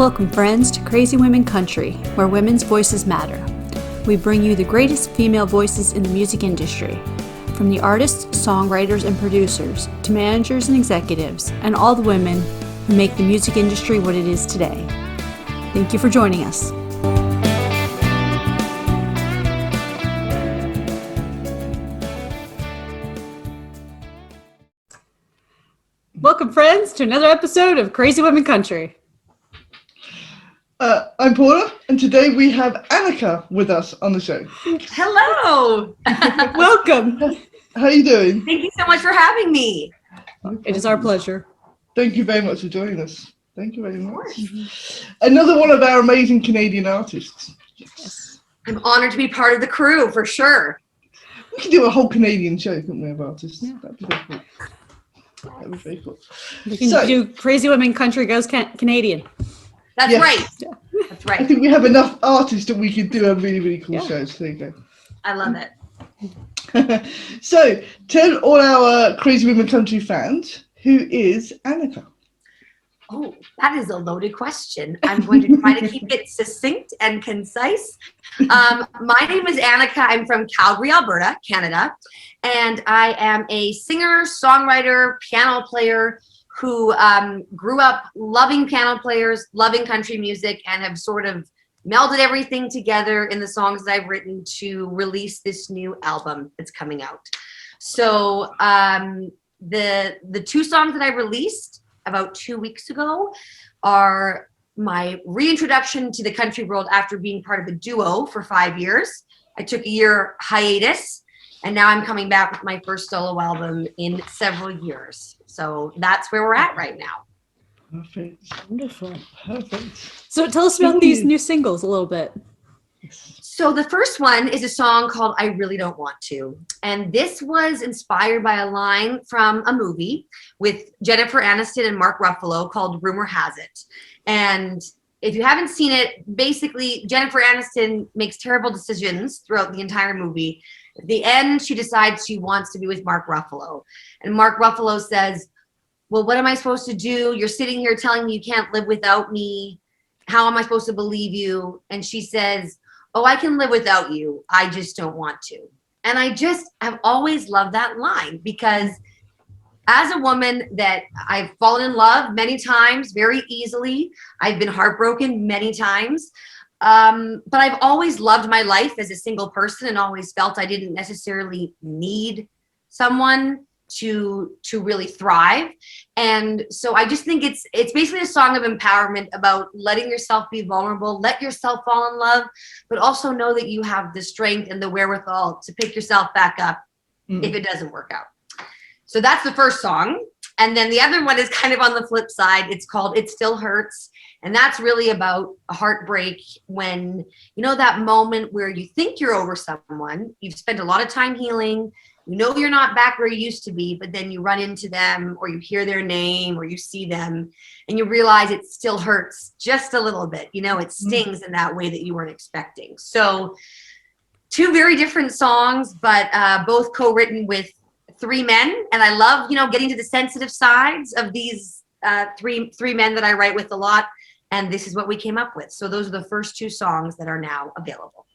Welcome, friends, to Crazy Women Country, where women's voices matter. We bring you the greatest female voices in the music industry, from the artists, songwriters, and producers, to managers and executives, and all the women who make the music industry what it is today. Thank you for joining us. Welcome, friends, to another episode of Crazy Women Country. I'm Paula, and today we have Annika with us on the show. Hello. Welcome. How are you doing? Thank you so much for having me. It is our pleasure. Thank you very much for joining us. Thank you very much. Another one of our amazing Canadian artists. Yes. I'm honored to be part of the crew, for sure. We could do a whole Canadian show, couldn't we, of artists? Yeah. That'd be very cool. That'd be very cool. We can do Crazy Women Country Goes Canadian. That's Yes. right. That's I right. think we have enough artists that we could do a really, really cool show. So there you I love it. go. So tell all our Crazy Women Country fans, who is Annika? Oh, that is a loaded question. I'm going to try to keep it succinct and concise. My name is Annika. I'm from Calgary, Alberta, Canada, and I am a singer, songwriter, piano player who grew up loving piano players, loving country music, and have sort of melded everything together in the songs that I've written to release this new album that's coming out. So the two songs that I released about 2 weeks ago are my reintroduction to the country world after being part of a duo for 5 years. I took a year hiatus, and now I'm coming back with my first solo album in several years. So that's where we're at right now. Perfect. Wonderful. Perfect. So tell us about these new singles a little bit. So the first one is a song called I Really Don't Want To. And this was inspired by a line from a movie with Jennifer Aniston and Mark Ruffalo called Rumor Has It. And if you haven't seen it, basically Jennifer Aniston makes terrible decisions throughout the entire movie. At the end, she decides she wants to be with Mark Ruffalo. And Mark Ruffalo says, well, what am I supposed to do? You're sitting here telling me you can't live without me. How am I supposed to believe you? And she says, oh, I can live without you. I just don't want to. And I just have always loved that line because as a woman that I've fallen in love many times, very easily. I've been heartbroken many times. But I've always loved my life as a single person and always felt I didn't necessarily need someone to really thrive. And so I just think it's basically a song of empowerment about letting yourself be vulnerable, let yourself fall in love, but also know that you have the strength and the wherewithal to pick yourself back up if it doesn't work out. So that's the first song. And then the other one is kind of on the flip side. It's called It Still Hurts. And that's really about a heartbreak when, you know, that moment where you think you're over someone, you've spent a lot of time healing, you know you're not back where you used to be, but then you run into them or you hear their name or you see them and you realize it still hurts just a little bit. You know, it stings in that way that you weren't expecting. So two very different songs, but both co-written with three men. And I love, you know, getting to the sensitive sides of these three men that I write with a lot. And this is what we came up with. So those are the first two songs that are now available.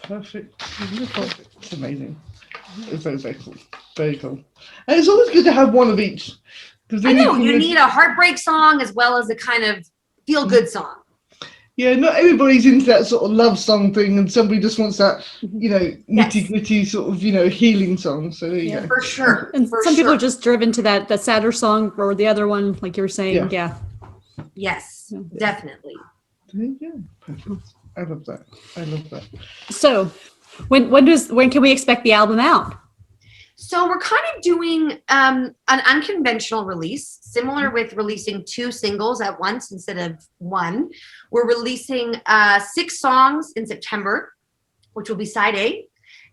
Perfect. Perfect. It's amazing. It's very, very cool. Very cool. And it's always good to have one of each. I know, you need a heartbreak song as well as a kind of feel-good song. Yeah, not everybody's into that sort of love song thing, and somebody just wants that, you know, nitty-gritty sort of, you know, healing song. So there you go. For sure. And for some sure. people are just driven to that sadder song or the other one, like you were saying. Yeah. Yes, definitely. There you go. Perfect. I love that. I love that. So when can we expect the album out? So we're kind of doing an unconventional release, similar with releasing two singles at once instead of one. We're releasing 6 songs in September, which will be side A,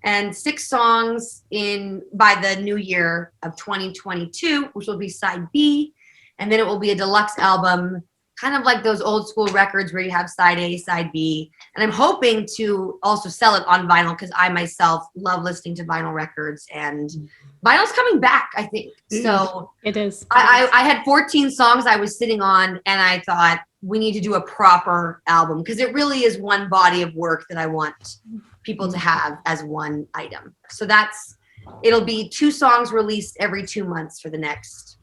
and 6 songs by the new year of 2022, which will be side B, and then it will be a deluxe album kind of like those old school records where you have side A, side B. And I'm hoping to also sell it on vinyl because I myself love listening to vinyl records, and vinyl's coming back, I think. So it is. I had 14 songs I was sitting on, and I thought we need to do a proper album because it really is one body of work that I want people to have as one item. So it'll be 2 songs released every 2 months for the next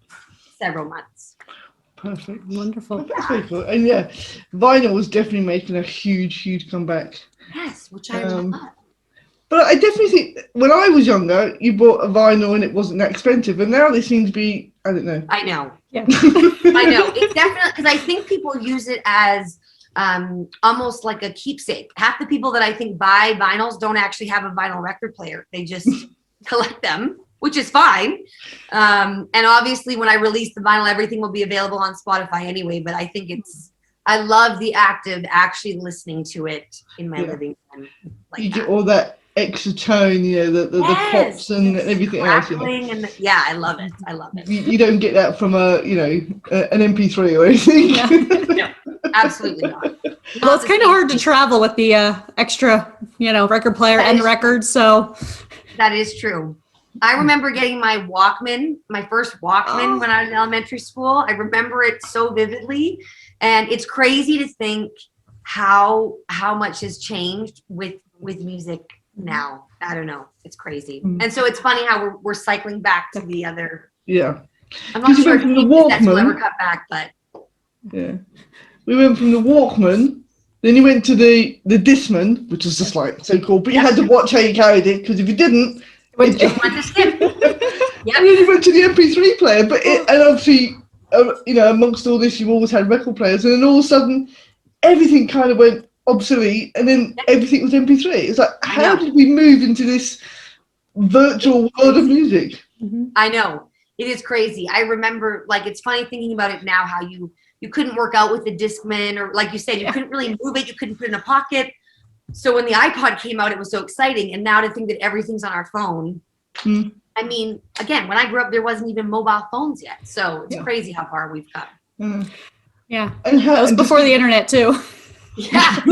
several months. Perfect. Wonderful. That's very cool. And yeah, vinyl was definitely making a huge comeback. Yes, which I love. But I definitely think when I was younger, you bought a vinyl and it wasn't that expensive. And now they seem to be, I don't know. I know. Yeah. I know. It's definitely, because I think people use it as almost like a keepsake. Half the people that I think buy vinyls don't actually have a vinyl record player. They just collect them, which is fine. And obviously when I release the vinyl, everything will be available on Spotify anyway. But I think I love the act of actually listening to it in my living room. Like you get all that extra tone, the pops and everything else. And I love it. I love it. You don't get that from an MP3 or anything. No, absolutely not. Well, it's kind of hard to travel with the extra, record player and the records. So that is true. I remember getting my Walkman, my first Walkman when I was in elementary school. I remember it so vividly, and it's crazy to think how much has changed with music now. I don't know. It's crazy. And so it's funny how we're cycling back to the other. Yeah. I'm not sure if the Walkman will ever cut back, but. Yeah. We went from the Walkman, then you went to the Discman, which was just like so cool, but you had to watch how you carried it, because if you didn't, it just went to skip. Yeah. And then you went to the MP3 player, and obviously, amongst all this, you always had record players, and then all of a sudden, everything kind of went obsolete, and then everything was MP3. It's like, how did we move into this virtual world of music? I know. It is crazy. I remember, it's funny thinking about it now, how you couldn't work out with the Discman, or like you said, you couldn't really move it. You couldn't put it in a pocket. So when the iPod came out, it was so exciting. And now to think that everything's on our phone. I mean, again, when I grew up, there wasn't even mobile phones yet. So it's crazy how far we've come. Yeah. That was before the internet too. Yeah.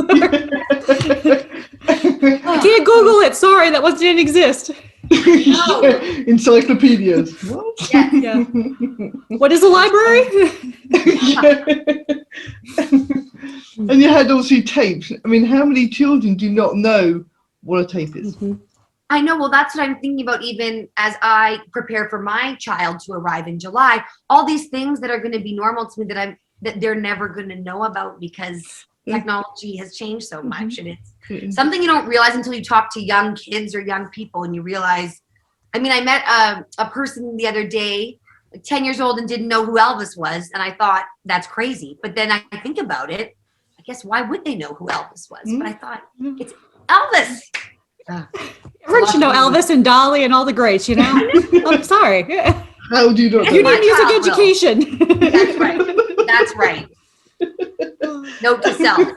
I can't Google it. Sorry, that didn't exist. No. Encyclopedias. What? Yes. Yeah. What is a library? And you had obviously tapes. I mean, how many children do not know what a tape is? I know. Well, that's what I'm thinking about, even as I prepare for my child to arrive in July. All these things that are going to be normal to me that they're never going to know about, because technology has changed so much, and it's something you don't realize until you talk to young kids or young people, and you realize. I mean, I met a person the other day, 10 years old, and didn't know who Elvis was, and I thought that's crazy. But then I think about it. I guess why would they know who Elvis was? But I thought it's Elvis. Everyone should know Elvis and Dolly and all the greats. I'm sorry. How do you know? You need music education. That's right. That's right. Note to self.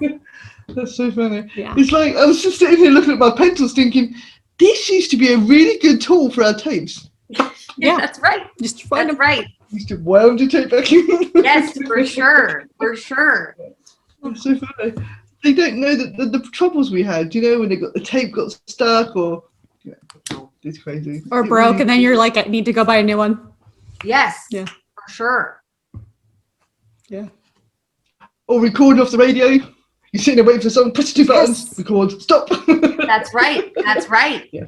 That's so funny. Yeah. It's like I was just sitting here looking at my pencils, thinking this used to be a really good tool for our tapes. Yeah, that's right. Just find that's right. Used to wound your tape back in. Yes, for sure. For sure. It's so funny. They don't know the troubles we had. When the tape got stuck, or it's crazy. Or broke, and then you're like, I need to go buy a new one. Yes. Yeah. For sure. Yeah. Or record off the radio. You're sitting there waiting for someone, press 2 buttons, record, stop. That's right. That's right. Yeah.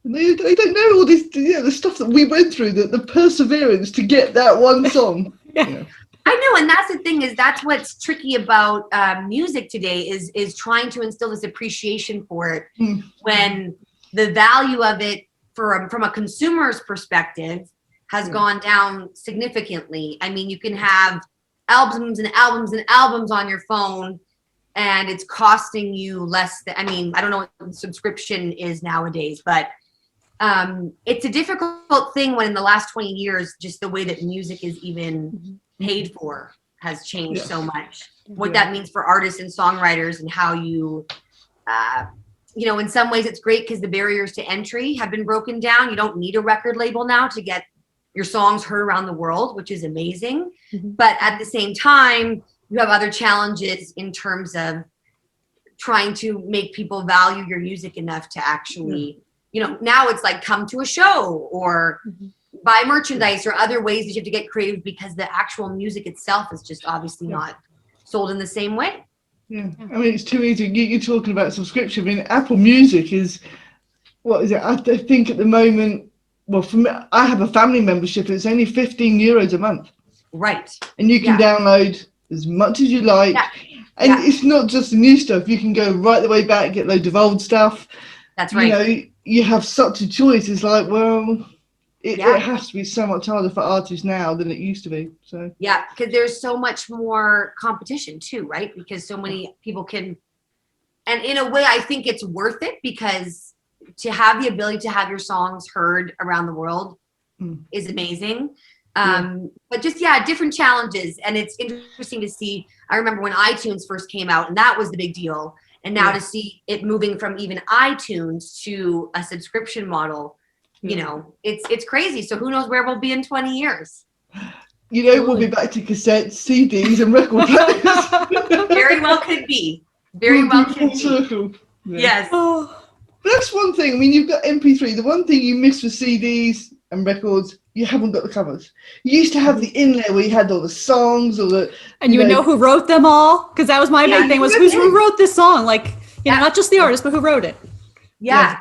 And they don't know all this, the stuff that we went through, the perseverance to get that one song. Yeah. I know, and that's the thing, is that's what's tricky about music today is trying to instill this appreciation for it when the value of it from a consumer's perspective has gone down significantly. I mean, you can have albums and albums and albums on your phone, and it's costing you less than, I don't know what the subscription is nowadays, but it's a difficult thing when in the last 20 years, just the way that music is even paid for has changed so much. What that means for artists and songwriters, and how you, in some ways it's great because the barriers to entry have been broken down. You don't need a record label now to get your songs heard around the world, which is amazing. But at the same time, you have other challenges in terms of trying to make people value your music enough to actually, now it's like come to a show or buy merchandise or other ways that you have to get creative because the actual music itself is just obviously not sold in the same way. Yeah, I mean, it's too easy. You're talking about subscription. I mean, Apple Music is, what is it? I think at the moment, well, for me, I have a family membership. It's only €15 a month. Right. And you can download as much as you like. Yeah. And it's not just the new stuff. You can go right the way back, get loads of old stuff. That's right. You have such a choice. It's like, well, it has to be so much harder for artists now than it used to be. So yeah, because there's so much more competition too, right? Because so many people can, and in a way, I think it's worth it because to have the ability to have your songs heard around the world is amazing. But just, different challenges. And it's interesting to see. I remember when iTunes first came out and that was the big deal. And now to see it moving from even iTunes to a subscription model, it's crazy. So who knows where we'll be in 20 years? We'll be back to cassettes, CDs and record players. Very well could be. Very well could be. Circle. Yeah. Yes. That's one thing. I mean, you've got MP3. The one thing you miss with CDs and records, you haven't got the covers. You used to have the inlay where you had all the songs or the... And you would know who wrote them all? Because that was my big thing, was who wrote this song? Like, not just the artist, but who wrote it. Yeah.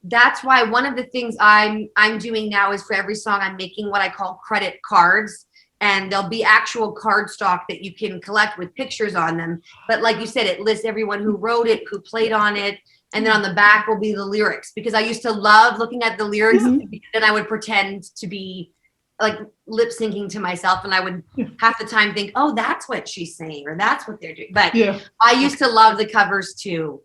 That's why one of the things I'm doing now is for every song I'm making what I call credit cards. And there'll be actual card stock that you can collect with pictures on them. But like you said, it lists everyone who wrote it, who played on it. And then on the back will be the lyrics, because I used to love looking at the lyrics and I would pretend to be like lip syncing to myself. And I would half the time think, oh, that's what she's saying, or that's what they're doing. But I used to love the covers too,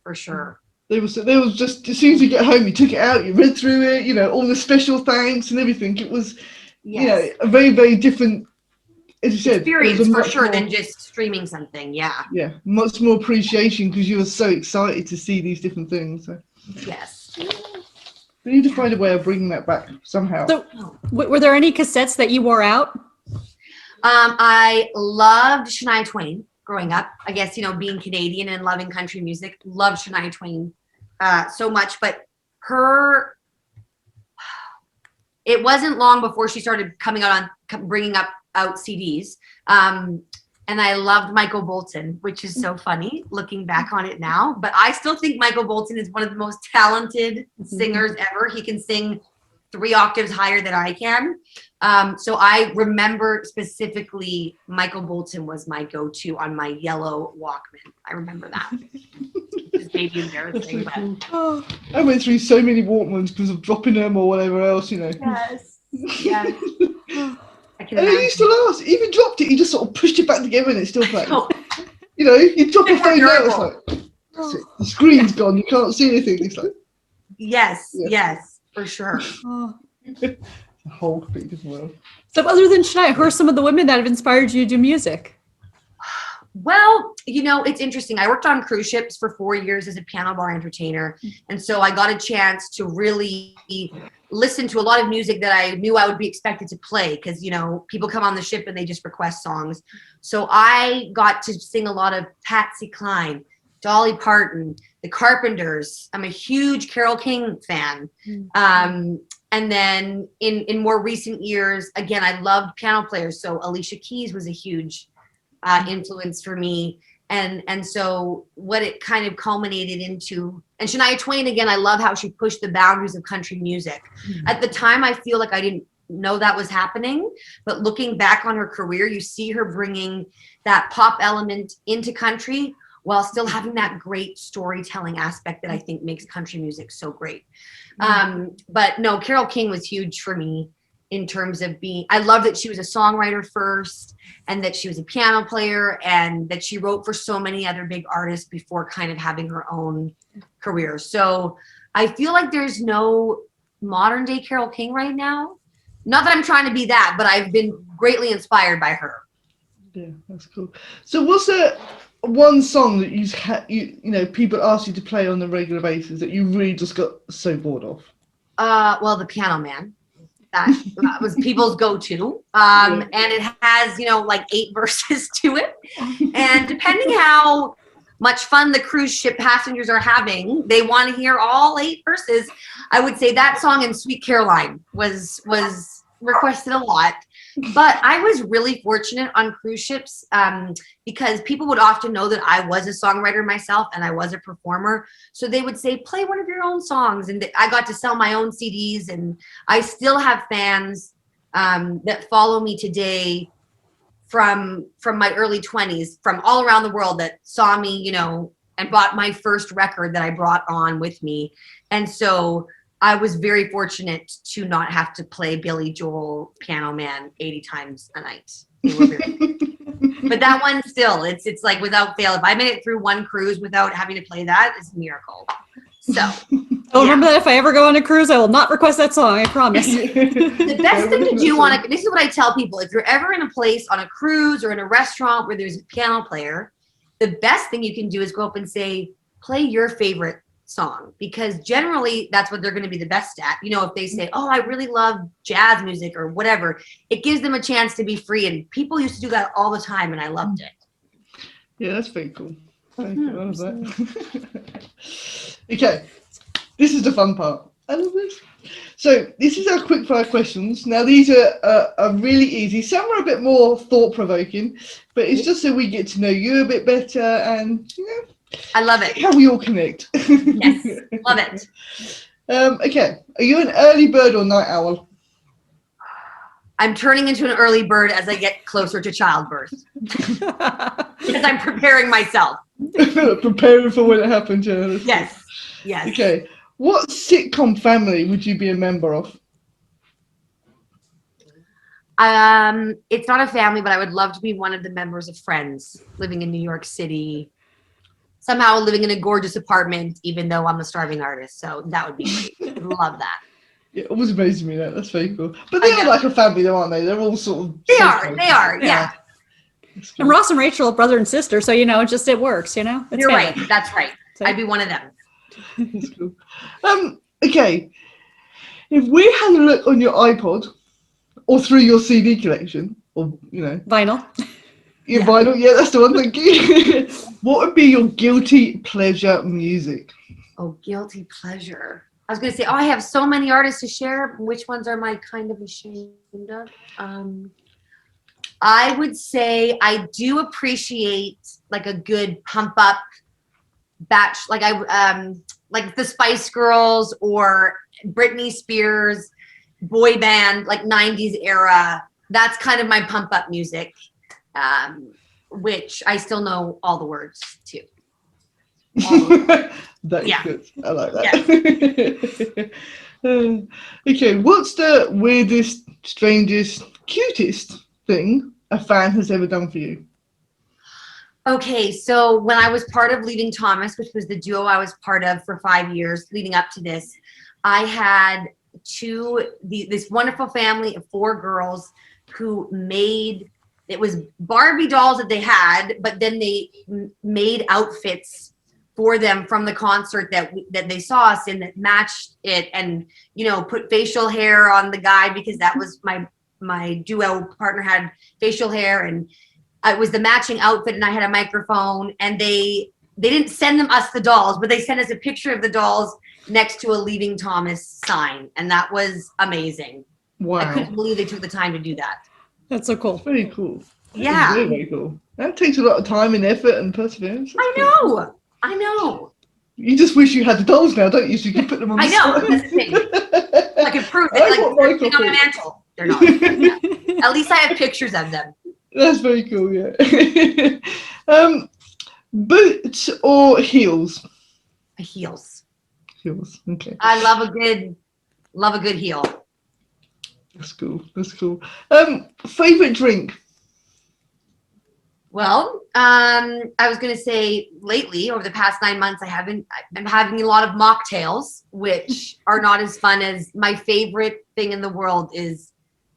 for sure. They was just, as soon as you get home, you took it out, you read through it, all the special thanks and everything. It was, a very, very different, as you said, experience for sure than just streaming something. Yeah, much more appreciation because you were so excited to see these different things. So. Yes, we need to find a way of bringing that back somehow. So were there any cassettes that you wore out? I loved Shania Twain growing up. I guess being Canadian and loving country music, loved Shania Twain so much. But it wasn't long before she started coming out bringing out CDs. And I loved Michael Bolton, which is so funny looking back on it now. But I still think Michael Bolton is one of the most talented singers ever. He can sing 3 octaves higher than I can. So I remember specifically Michael Bolton was my go-to on my yellow Walkman. I remember that. It's maybe embarrassing, but I went through so many Walkmans because of dropping them or whatever else, Yes. Yes. And I used to ask, if you dropped it, you just sort of pushed it back together and it still plays. You drop your phone out, it's like, the screen's gone, you can't see anything. It's like, yes, for sure. It's a whole completely different world. So other than Shania, who are some of the women that have inspired you to do music? Well, it's interesting. I worked on cruise ships for 4 years as a piano bar entertainer. And so I got a chance to really listen to a lot of music that I knew I would be expected to play because, people come on the ship and they just request songs. So I got to sing a lot of Patsy Cline, Dolly Parton, The Carpenters. I'm a huge Carole King fan. And then in more recent years, again, I loved piano players. So Alicia Keys was a huge influence for me. And so what it kind of culminated into, and Shania Twain, again, I love how she pushed the boundaries of country music. At the time, I feel like I didn't know that was happening, but looking back on her career, you see her bringing that pop element into country while still having that great storytelling aspect that I think makes country music so great. But no, Carole King was huge for me in terms of I love that she was a songwriter first and that she was a piano player and that she wrote for so many other big artists before kind of having her own career. So I feel like there's no modern day Carole King right now. Not that I'm trying to be that, but I've been greatly inspired by her. Yeah, that's cool. So what's the one song that people ask you to play on a regular basis that you really just got so bored of? Well, The Piano Man. That was people's go-to. And it has, like 8 verses to it. And depending how much fun the cruise ship passengers are having, they want to hear all 8 verses. I would say that song and Sweet Caroline was requested a lot. But I was really fortunate on cruise ships because people would often know that I was a songwriter myself and I was a performer. So they would say, play one of your own songs. And I got to sell my own CDs. And I still have fans that follow me today from my early 20s, from all around the world that saw me, and bought my first record that I brought on with me. And so I was very fortunate to not have to play Billy Joel Piano Man 80 times a night. They were but that one still, it's like without fail. If I made it through one cruise without having to play that, it's a miracle. So I'll remember that if I ever go on a cruise, I will not request that song, I promise. The best thing to do this is what I tell people, if you're ever in a place on a cruise or in a restaurant where there's a piano player, the best thing you can do is go up and say, play your favorite song, because generally that's what they're going to be the best at. If they say, oh, I really love jazz music or whatever, it gives them a chance to be free. And people used to do that all the time, and I loved it. Yeah, that's very cool. Very cool. I love that. Okay, this is the fun part. I love this. So this is our quick fire questions. Now these are really easy. Some are a bit more thought provoking, but it's just so we get to know you a bit better and I love it. How we all connect. Yes, love it. Okay, are you an early bird or night owl? I'm turning into an early bird as I get closer to childbirth. Because I'm preparing myself. Preparing for when it happens, yeah. Yes, yes. Okay, what sitcom family would you be a member of? It's not a family, but I would love to be one of the members of Friends, living in New York City. Somehow living in a gorgeous apartment, even though I'm a starving artist. So that would be great. Love that. Yeah, it always amazes me that. That's very cool. But they are like a family, though, aren't they? They're all sort of. They are, yeah. And Ross and Rachel, brother and sister. So, it works, It's You're family. right. That's right. So. I'd be one of them. That's cool. Okay. If we had a look on your iPod or through your CD collection, or, Vinyl. Your vinyl, yeah, that's the one. Thank you. What would be your guilty pleasure music? Oh, guilty pleasure. I was going to say, I have so many artists to share. Which ones are my kind of ashamed of? I would say I do appreciate like a good pump up batch, like like the Spice Girls or Britney Spears, boy band, like 90s era. That's kind of my pump up music. Which I still know all the words to. That is good. I like that. Yeah. Okay, what's the weirdest, strangest, cutest thing a fan has ever done for you? Okay, so when I was part of Leaving Thomas, which was the duo I was part of for 5 years leading up to this, I had this wonderful family of 4 girls who made. It was Barbie dolls that they had, but then they made outfits for them from the concert that they saw us in that matched it, and put facial hair on the guy because that was my duo partner had facial hair, and it was the matching outfit, and I had a microphone, and they didn't send us the dolls, but they sent us a picture of the dolls next to a Leaving Thomas sign, and that was amazing. Wow! I couldn't believe they took the time to do that. That's so cool. Very cool. Yeah. Very, very cool. That takes a lot of time and effort and perseverance. I know. You just wish you had the dolls now, don't you? So you can put them on the know. That's the thing. I can prove it. Like they're on my mantle. They're not. Yeah. At least I have pictures of them. That's very cool, yeah. Boots or heels? Heels. Heels, okay. I love a good heel. That's cool. That's cool. Favorite drink? Well, I was going to say lately, over the past 9 months, I'm having a lot of mocktails, which are not as fun as my favorite thing in the world is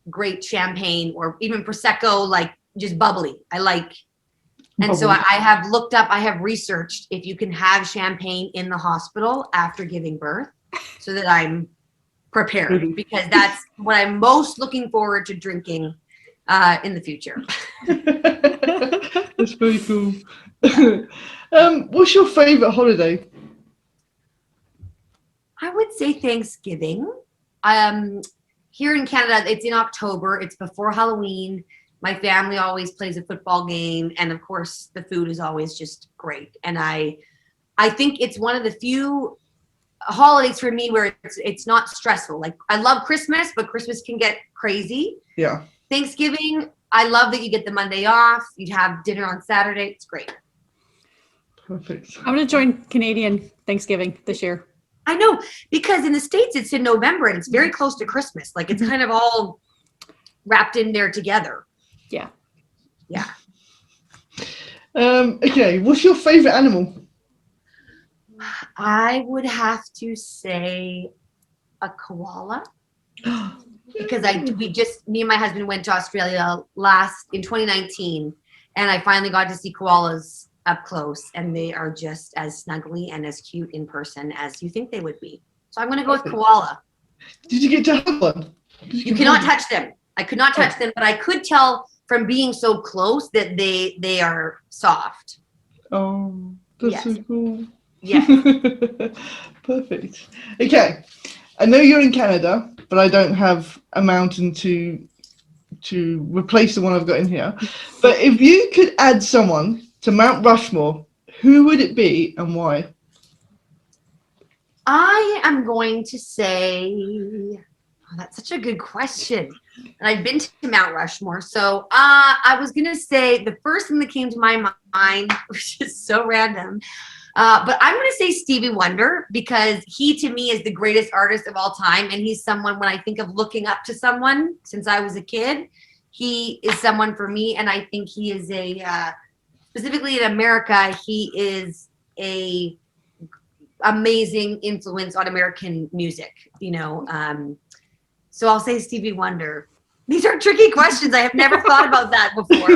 great champagne or even Prosecco, like just bubbly. And so I have looked up, I have researched if you can have champagne in the hospital after giving birth so that I'm prepared because that's what I'm most looking forward to drinking in the future. That's very cool. What's your favorite holiday? I would say Thanksgiving. Here in Canada, it's in October. It's before Halloween. My family always plays a football game, and of course, the food is always just great. And I think it's one of the few holidays for me where it's not stressful. Like I love Christmas, but Christmas can get crazy. Yeah. Thanksgiving, I love that you get the Monday off. You have dinner on Saturday. It's great. Perfect. I'm going to join Canadian Thanksgiving this year. I know, because in the States it's in November and it's very close to Christmas. Like it's kind of all wrapped in there together. Yeah. Yeah. Okay, what's your favorite animal? I would have to say a koala because me and my husband went to Australia in 2019 and I finally got to see koalas up close and they are just as snuggly and as cute in person as you think they would be. So I'm going to go with koala. Did you get to have one? You cannot touch them. I could not touch them, but I could tell from being so close that they are soft. Oh, that's so cool. Yeah. Perfect. Okay, I know you're in Canada, but I don't have a mountain to replace the one I've got in here. But if you could add someone to Mount Rushmore, who would it be and why? I am going to say, that's such a good question. And I've been to Mount Rushmore. So I was going to say the first thing that came to my mind, which is so random, but I'm going to say Stevie Wonder because he, to me, is the greatest artist of all time. And he's someone, when I think of looking up to someone since I was a kid, he is someone for me. And I think he is specifically in America, he is a amazing influence on American music, so I'll say Stevie Wonder. These are tricky questions. I have never thought about that before.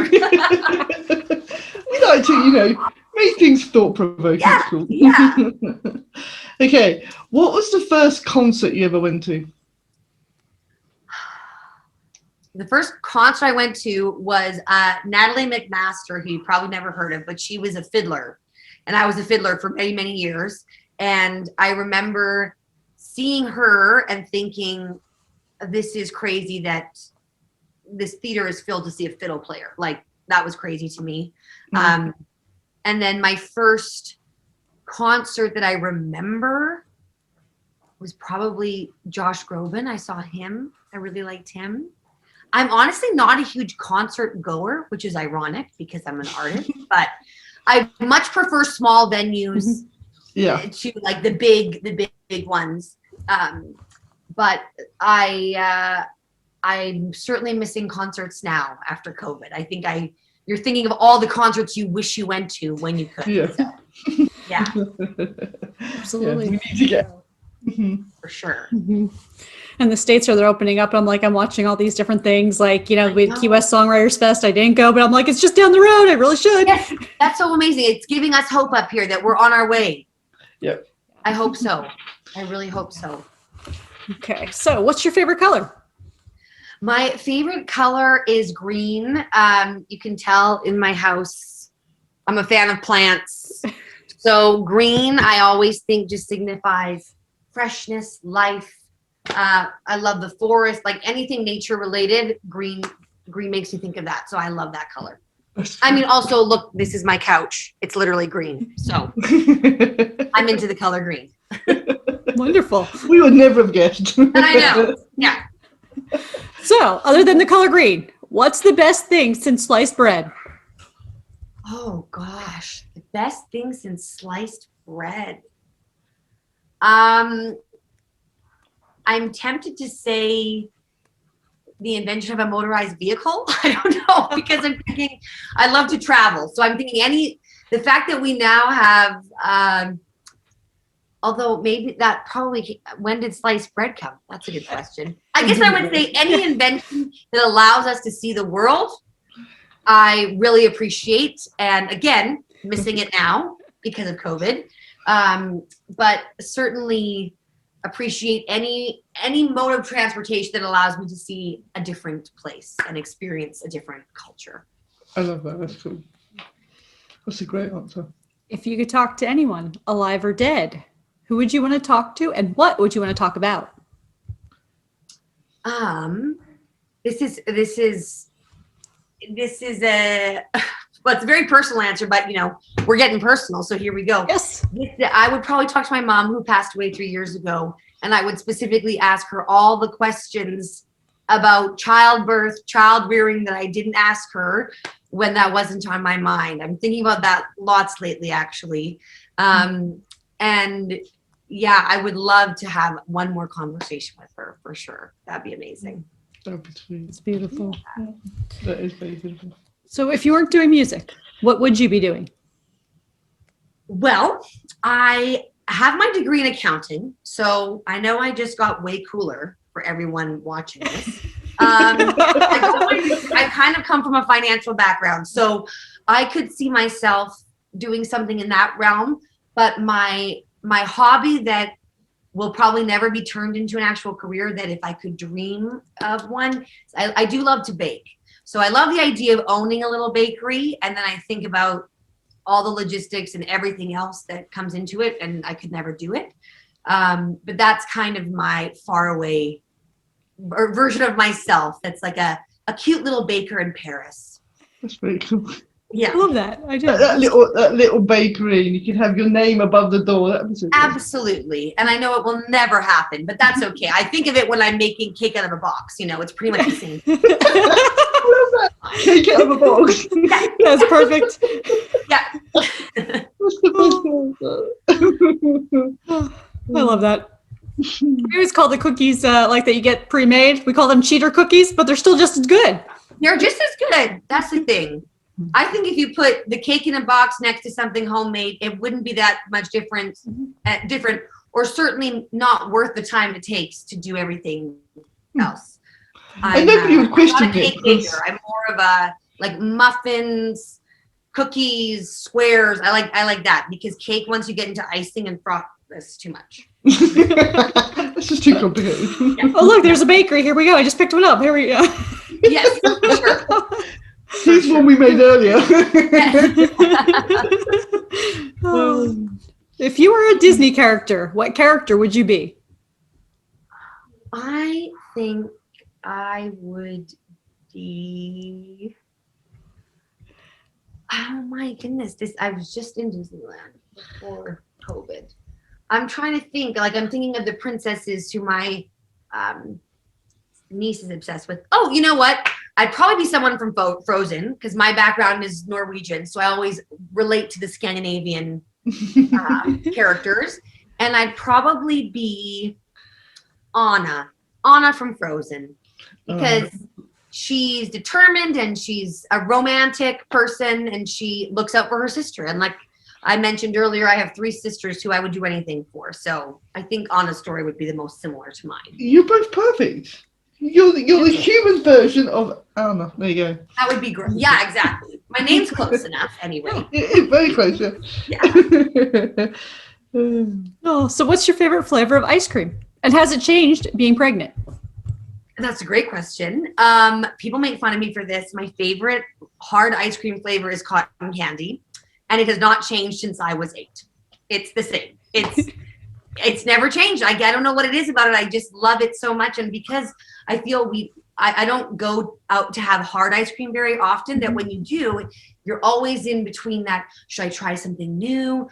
We like to, make things thought-provoking. Yeah, Cool. yeah. Okay, what was the first concert you ever went to? The first concert I went to was Natalie McMaster, who you probably never heard of, but she was a fiddler. And I was a fiddler for many, many years. And I remember seeing her and thinking, this is crazy that this theater is filled to see a fiddle player. Like, that was crazy to me. Mm-hmm. And then my first concert that I remember was probably Josh Groban. I saw him. I really liked him. I'm honestly not a huge concert goer, which is ironic because I'm an artist, but I much prefer small venues to like the big ones. But I'm certainly missing concerts now after COVID. I think you're thinking of all the concerts you wish you went to when you could. Yeah. So, yeah. Absolutely. Yeah, we need to get. For sure. Mm-hmm. And the States they're opening up. And I'm watching all these different things with Key West Songwriters Fest. I didn't go, but I'm like, it's just down the road. I really should. Yes, that's so amazing. It's giving us hope up here that we're on our way. Yep. I hope so. I really hope so. Okay. So what's your favorite color? My favorite color is green. You can tell in my house, I'm a fan of plants. So green, I always think just signifies freshness, life. I love the forest, like anything nature related. Green makes me think of that. So I love that color. I mean, also look, this is my couch. It's literally green. So I'm into the color green. Wonderful. We would never have guessed. I know. Yeah. So other than the color green, what's the best thing since sliced bread? Oh gosh, the best thing since sliced bread. I'm tempted to say the invention of a motorized vehicle. I don't know, because I'm thinking I love to travel. So I'm thinking the fact that we now have, although maybe that probably, when did sliced bread come? That's a good question. I guess I would say any invention that allows us to see the world, I really appreciate. And again, missing it now because of COVID. But certainly appreciate any mode of transportation that allows me to see a different place and experience a different culture. I love that. That's cool. That's a great answer. If you could talk to anyone, alive or dead, who would you want to talk to, and what would you want to talk about? This is a well, it's a very personal answer, but we're getting personal, so here we go. Yes. I would probably talk to my mom, who passed away 3 years ago, and I would specifically ask her all the questions about childbirth, child rearing that I didn't ask her when that wasn't on my mind. I'm thinking about that lots lately, actually. And yeah, I would love to have one more conversation with her for sure. That'd be amazing. That would be sweet. It's beautiful. Yeah. That is very beautiful. So if you weren't doing music, what would you be doing? Well, I have my degree in accounting, so I know I just got way cooler for everyone watching this. I kind of come from a financial background, so I could see myself doing something in that realm, but my hobby that will probably never be turned into an actual career, that if I could dream of one, I do love to bake. So I love the idea of owning a little bakery, and then I think about all the logistics and everything else that comes into it, and I could never do it. But that's kind of my faraway version of myself. That's like a cute little baker in Paris. That's very cool. Yeah, I love that. I do. That little bakery, and you can have your name above the door. That was absolutely. And I know it will never happen, but that's okay. I think of it when I'm making cake out of a box. It's pretty much the same. I love that. Cake out of a box. Yeah. That's perfect. Yeah. That's the best answer. I love that. We always call the cookies like that you get pre-made. We call them cheater cookies, but they're still just as good. They're just as good. That's the thing. I think if you put the cake in a box next to something homemade, it wouldn't be that much different, or certainly not worth the time it takes to do everything else. And nobody would question I'm not a cake baker. I'm more of a like muffins, cookies, squares. I like that, because cake, once you get into icing and froth, that's too much. That's just too complicated. Yeah. Oh, look, there's a bakery. Here we go. I just picked one up. Here we go. Yes, for sure. Here's one we made earlier. If you were a Disney character, what character would you be? I think I would be. Oh my goodness! I was just in Disneyland before COVID. I'm trying to think. Like, I'm thinking of the princesses who my niece is obsessed with. Oh, you know what? I'd probably be someone from Frozen, because my background is Norwegian, so I always relate to the Scandinavian characters. And I'd probably be Anna from Frozen, because she's determined and she's a romantic person, and she looks out for her sister. And like I mentioned earlier, I have 3 sisters who I would do anything for. So I think Anna's story would be the most similar to mine. You're both perfect. You're the human version of Anna. There you go. That would be great. Yeah, exactly. My name's close enough anyway. It's very close, yeah. Oh, so what's your favorite flavor of ice cream? And has it changed being pregnant? That's a great question. People make fun of me for this. My favorite hard ice cream flavor is cotton candy, and it has not changed since I was 8. It's the same. It's never changed. I don't know what it is about it. I just love it so much, and because I feel I don't go out to have hard ice cream very often, that when you do, you're always in between that. Should I try something new?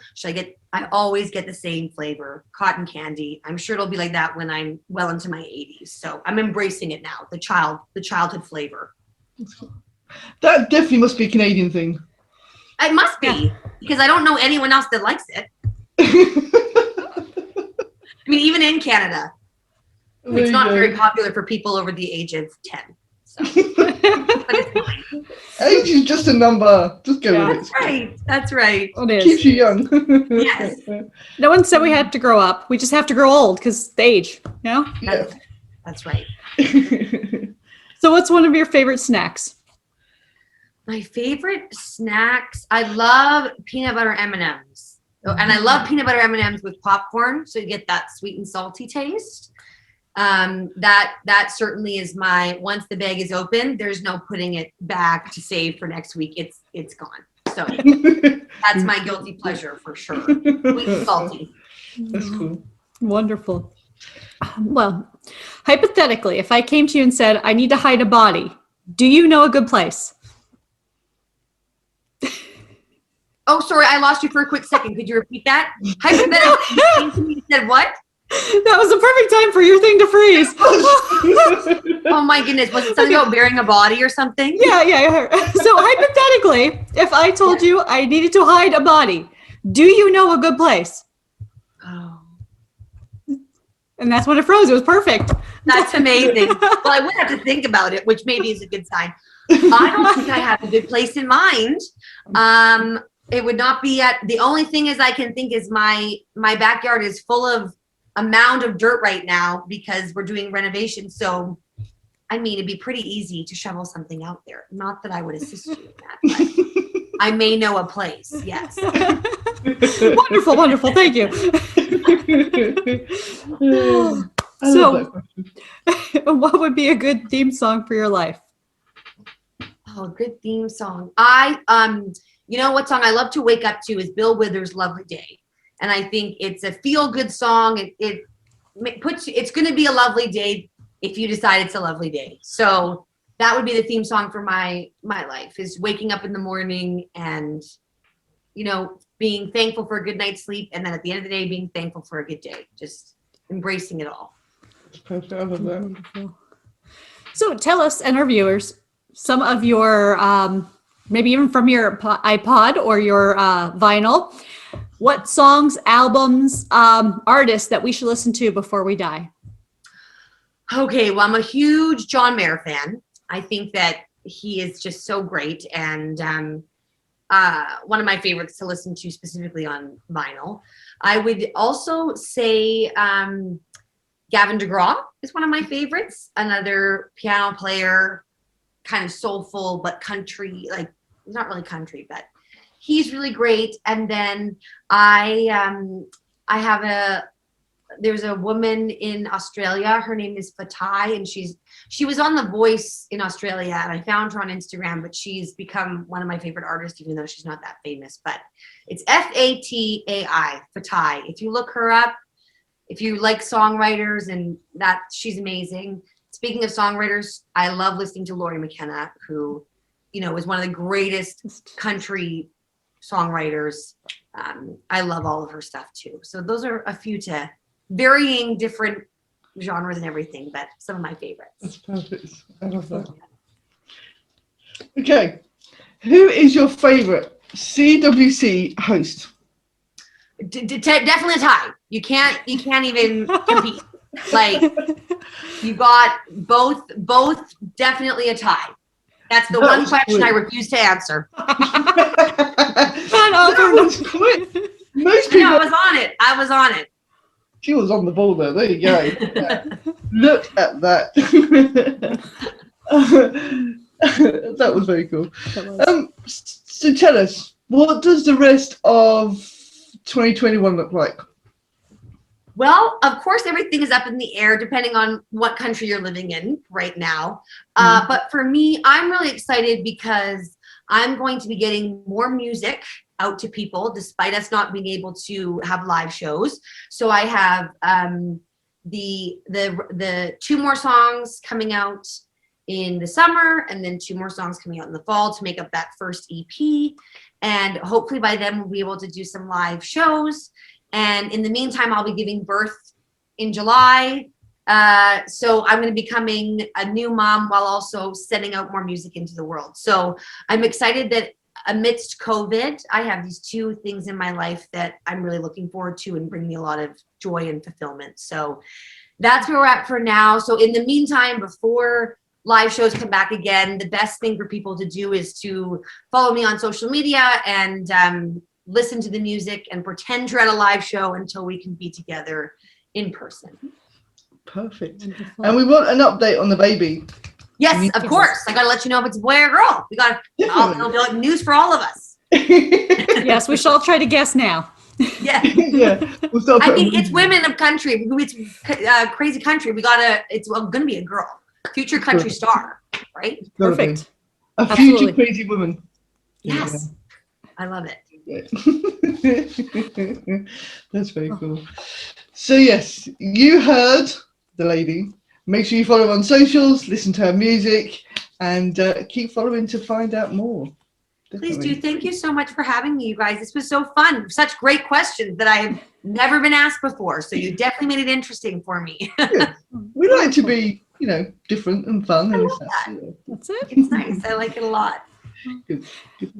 I always get the same flavor, cotton candy. I'm sure it'll be like that when I'm well into my 80s. So I'm embracing it now, the childhood flavor. That definitely must be a Canadian thing. It must be, because I don't know anyone else that likes it. I mean, even in Canada, it's not very popular for people over the age of 10. So. But it's fine. Age is just a number. Just go with it. That's right. It is. Keeps you young. Yes. No one said we had to grow up. We just have to grow old because the age, you know? That's right. So what's one of your favorite snacks? My favorite snacks, I love peanut butter M&Ms. And I love peanut butter M&Ms with popcorn, so you get that sweet and salty taste. That certainly is my, once the bag is open, there's no putting it back to save for next week. It's gone. So that's my guilty pleasure for sure. Sweet and salty. That's cool. Wonderful. Well, hypothetically, if I came to you and said, I need to hide a body, do you know a good place? Oh, sorry, I lost you for a quick second. Could you repeat that? Hypothetically, you came to me and said what? That was the perfect time for your thing to freeze. Oh my goodness, was it something about burying a body or something? Yeah. So hypothetically, if I told you I needed to hide a body, do you know a good place? Oh, And that's when it froze. It was perfect. that's amazing. Well, I would have to think about it, which maybe is a good sign. I don't think I have a good place in mind. It would not be at, the only thing is I can think is my backyard is full of a mound of dirt right now because we're doing renovations. So, I mean, it'd be pretty easy to shovel something out there. Not that I would assist you in that, but I may know a place. Yes. Wonderful. Thank you. I love that question. What would be a good theme song for your life? Oh, good theme song. You know what song I love to wake up to is Bill Withers' Lovely Day. And I think it's a feel-good song. It puts you, it's going to be a lovely day if you decide it's a lovely day. So that would be the theme song for my life, is waking up in the morning and, you know, being thankful for a good night's sleep. And then at the end of the day, being thankful for a good day, just embracing it all. Perfect. I love that. Wonderful. So tell us and our viewers some of your, maybe even from your iPod or your vinyl, what songs, albums, artists that we should listen to before we die? Okay, well, I'm a huge John Mayer fan. I think that he is just so great, and one of my favorites to listen to specifically on vinyl. I would also say Gavin DeGraw is one of my favorites, another piano player, kind of soulful but country, like not really country, but he's really great. And then there's a woman in Australia. Her name is Fatai, and she was on The Voice in Australia, and I found her on Instagram, but she's become one of my favorite artists, even though she's not that famous. But it's Fatai, Fatai. If you look her up, if you like songwriters, and that, she's amazing. Speaking of songwriters, I love listening to Laurie McKenna, who, you know, is one of the greatest country songwriters. I love all of her stuff too. So those are a few, to varying different genres and everything, but some of my favorites. That's perfect. I love that. Okay. Who is your favorite CWC host? Definitely a tie. You can't even compete. Like, you got both definitely a tie. That's the one question I refuse to answer. Most people. I was on it. She was on the ball there. There you go. Yeah. Look at that. That was very cool. So tell us, what does the rest of 2021 look like? Well, of course, everything is up in the air depending on what country you're living in right now. But for me, I'm really excited because I'm going to be getting more music out to people, despite us not being able to have live shows. So I have the 2 more songs coming out in the summer, and then 2 more songs coming out in the fall to make up that first EP. And hopefully by then we'll be able to do some live shows. And in the meantime, I'll be giving birth in July. So I'm going to be becoming a new mom while also sending out more music into the world. So I'm excited that amidst COVID, I have these 2 things in my life that I'm really looking forward to and bring me a lot of joy and fulfillment. So that's where we're at for now. So in the meantime, before live shows come back again, the best thing for people to do is to follow me on social media and listen to the music and pretend you're at a live show until we can be together in person. Perfect. Wonderful. And we want an update on the baby. Yes, of course. I gotta let you know if it's a boy or girl. It'll be like news for all of us. Yes, we shall try to guess now. Yeah. Yeah, we'll start I putting mean, it's women- women of country. It's crazy country. It's gonna be a girl, future country star, right? It's gotta be. Perfect. A Absolutely. future crazy woman. Yes, I love it. Yeah. That's very cool. So yes, you heard the lady. Make sure you follow her on socials, listen to her music, and keep following to find out more. Please Definitely. do. Thank you so much for having me, you guys. This was so fun. Such great questions that I have never been asked before. So you definitely made it interesting for me. Good. We like to be, different and fun. I And love stuff. that. Yeah. That's it. It's nice. I like it a lot. Good.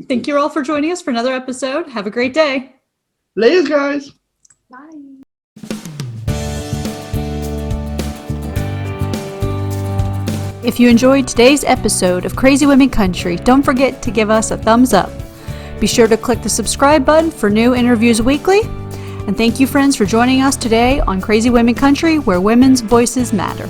Thank you all for joining us for another episode. Have a great day. Layers, guys. Bye. If you enjoyed today's episode of Crazy Women Country, don't forget to give us a thumbs up. Be sure to click the subscribe button for new interviews weekly. And thank you, friends, for joining us today on Crazy Women Country, where women's voices matter.